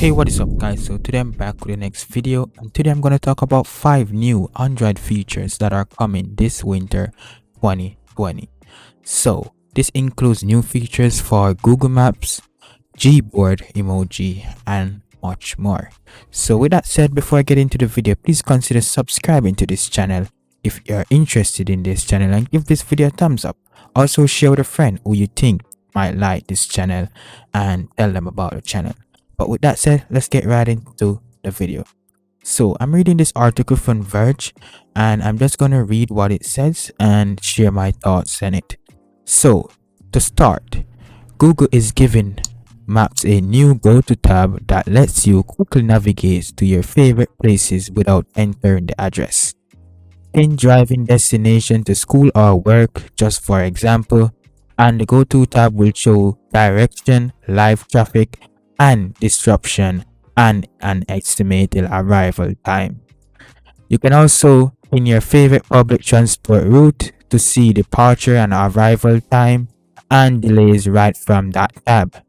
Hey, what is up guys? So today I'm back with the next video, and today I'm going to talk about 5 new Android features that are coming this winter 2020. So this includes new features for Google Maps, Gboard emoji, and much more. So with that said, before I get into the video, please consider subscribing to this channel if you're interested in this channel, and give this video a thumbs up. Also share with a friend who you think might like this channel and tell them about the channel. But with that said, let's get right into the video. So I'm reading this article from Verge, and I'm just gonna read what it says and share my thoughts on it. So to start, Google is giving Maps a new go-to tab that lets you quickly navigate to your favorite places without entering the address. Pin driving destination to school or work, just for example, and the go-to tab will show direction, live traffic, and disruption, and an estimated arrival time. You can also pin your favorite public transport route to see departure and arrival time and delays right from that tab.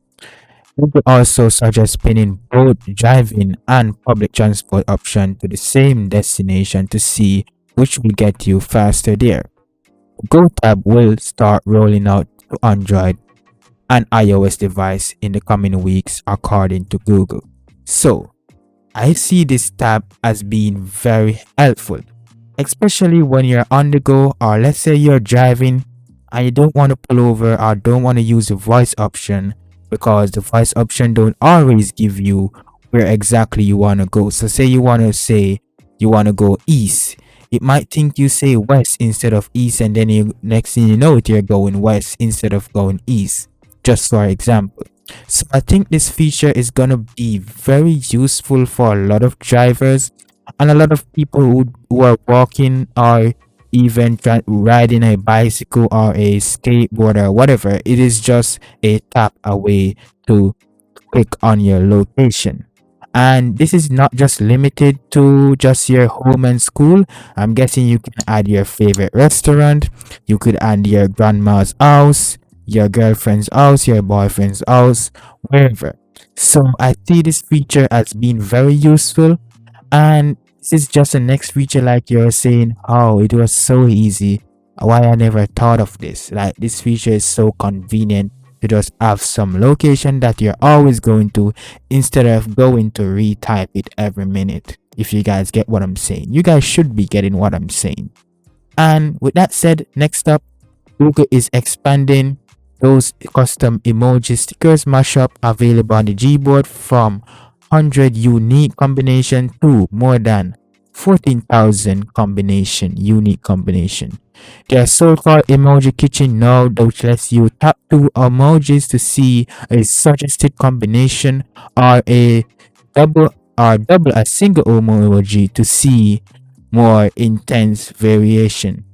Google also suggests pinning both driving and public transport option to the same destination to see which will get you faster there. Go tab will start rolling out to Android and iOS device in the coming weeks, according to Google. So I see this tab as being very helpful, especially when you're on the go, or let's say you're driving and you don't want to pull over or don't want to use the voice option, because the voice option don't always give you where exactly you want to go. So say you want to go east, it might think you say west instead of east, and then next thing you know you're going west instead of going east, just for example. So I think this feature is gonna be very useful for a lot of drivers and a lot of people who are walking, or even riding a bicycle or a skateboard or whatever. It is just a tap away to click on your location. And this is not just limited to just your home and school. I'm guessing you can add your favorite restaurant, you could add your grandma's house, your girlfriend's house, your boyfriend's house, wherever. So I see this feature as being very useful, and this is just the next feature, like you're saying, oh, it was so easy, why I never thought of this. Like, this feature is so convenient to just have some location that you're always going to, instead of going to retype it every minute. If you guys get what I'm saying, you guys should be getting what I'm saying. And with that said, next up, Google is expanding those custom emoji stickers mashup available on the Gboard from 100 unique combination to more than 14,000 unique combination. There are so-called emoji kitchen now, which lets you tap 2 emojis to see a suggested combination, or double a single emoji to see more intense variation.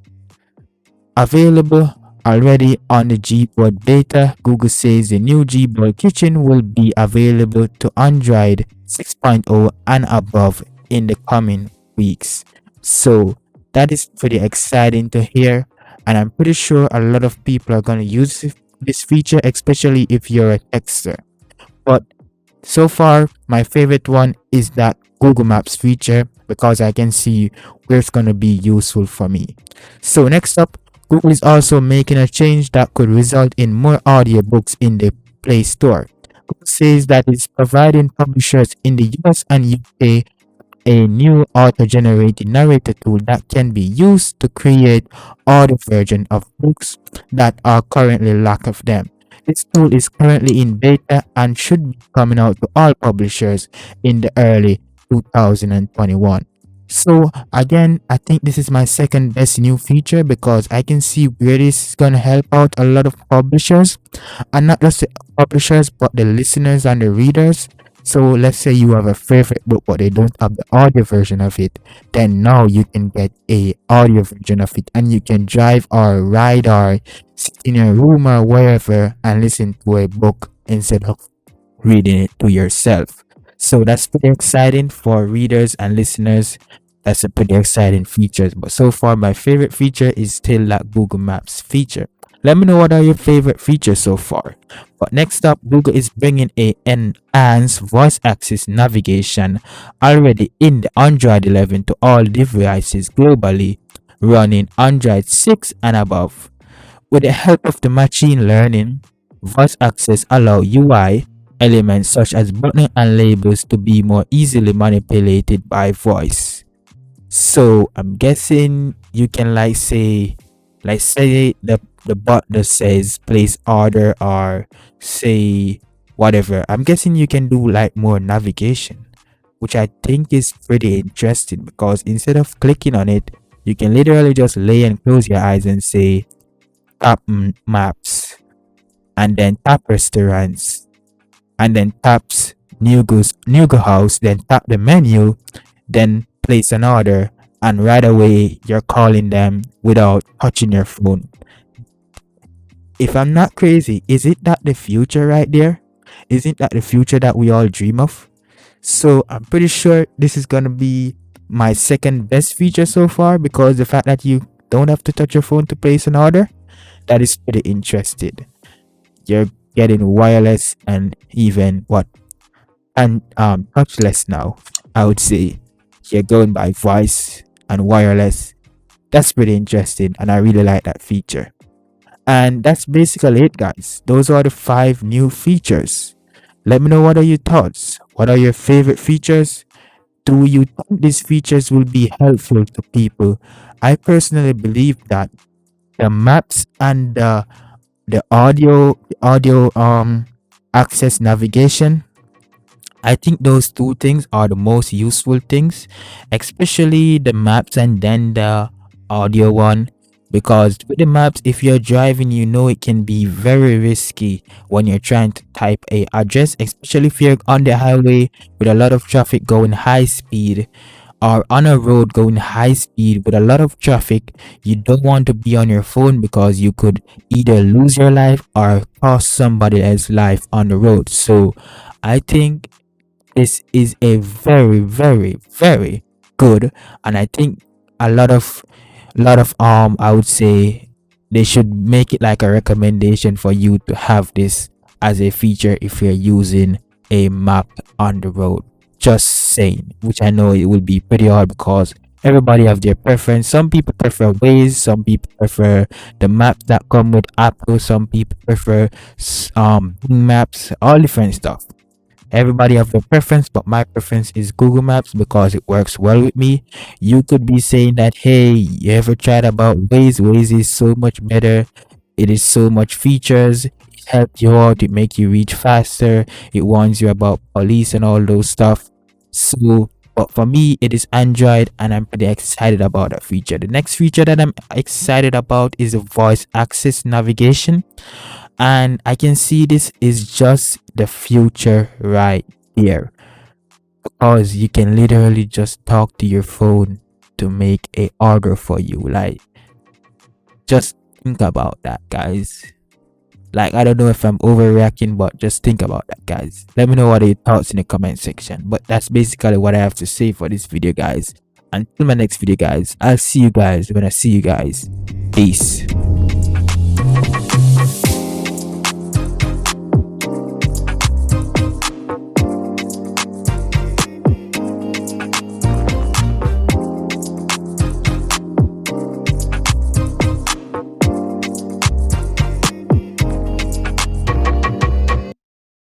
Available already on the Gboard beta, Google says the new Gboard Kitchen will be available to Android 6.0 and above in the coming weeks. So that is pretty exciting to hear, and I'm pretty sure a lot of people are going to use this feature, especially if you're a texter. But so far, my favorite one is that Google Maps feature, because I can see where it's going to be useful for me. So next up, Google is also making a change that could result in more audiobooks in the Play Store. Google says that it's providing publishers in the US and UK a new auto-generated narrator tool that can be used to create audio version of books that are currently lack of them. This tool is currently in beta and should be coming out to all publishers in the early 2021. So again, I think this is my second best new feature, because I can see where this is going to help out a lot of publishers, and not just the publishers but the listeners and the readers. So let's say you have a favorite book but they don't have the audio version of it, then now you can get a audio version of it, and you can drive or ride or sit in your room or wherever and listen to a book instead of reading it to yourself. So that's pretty exciting for readers and listeners. That's a pretty exciting feature. But so far, my favorite feature is still that Google Maps feature. Let me know what are your favorite features so far. But next up, Google is bringing a enhanced voice access navigation already in the Android 11 to all devices globally running Android 6 and above. With the help of the machine learning, voice access allow UI elements such as buttons and labels to be more easily manipulated by voice. So I'm guessing you can like say the bot that says place order or say whatever. I'm guessing you can do like more navigation, which I think is pretty interesting because instead of clicking on it, you can literally just lay and close your eyes and say tap maps and then tap restaurants and then taps Nugo house, then tap the menu, then place an order, and right away you're calling them without touching your phone. If I'm not crazy, is it that the future right there? Isn't that the future that we all dream of? So I'm pretty sure this is gonna be my second best feature so far because the fact that you don't have to touch your phone to place an order, that is pretty interesting. You're getting wireless and even what and touchless now. I would say you're going by voice and wireless. That's pretty interesting and I really like that feature. And that's basically it, guys. Those are the 5 new features. Let me know what are your thoughts. What are your favorite features? Do you think these features will be helpful to people? I personally believe that the maps and the audio access navigation, I think those two things are the most useful things, especially the maps and then the audio one. Because with the maps, if you're driving, you know it can be very risky when you're trying to type a address, especially if you're on the highway with a lot of traffic going high speed or on a road going high speed with a lot of traffic. You don't want to be on your phone because you could either lose your life or cost somebody else's life on the road. So I think this is a very, very, very good, and I think a lot of I would say they should make it like a recommendation for you to have this as a feature if you're using a map on the road. Just saying, which I know it will be pretty hard because everybody have their preference. Some people prefer Waze, some people prefer the maps that come with Apple, some people prefer Bing maps, all different stuff. Everybody have their preference, but my preference is Google Maps because it works well with me. You could be saying that, hey, you ever tried about Waze? Waze is so much better. It is so much features. It helps you out. It make you reach faster. It warns you about police and all those stuff. So, but for me, it is Android, and I'm pretty excited about that feature. The next feature that I'm excited about is the voice access navigation, and I can see this is just the future right here because you can literally just talk to your phone to make a order for you. Like, just think about that, guys. Like, I don't know if I'm overreacting, but just think about that, guys. Let me know what are your thoughts in the comment section. But that's basically what I have to say for this video, guys. Until my next video, guys, I'll see you guys when I see you guys. Peace.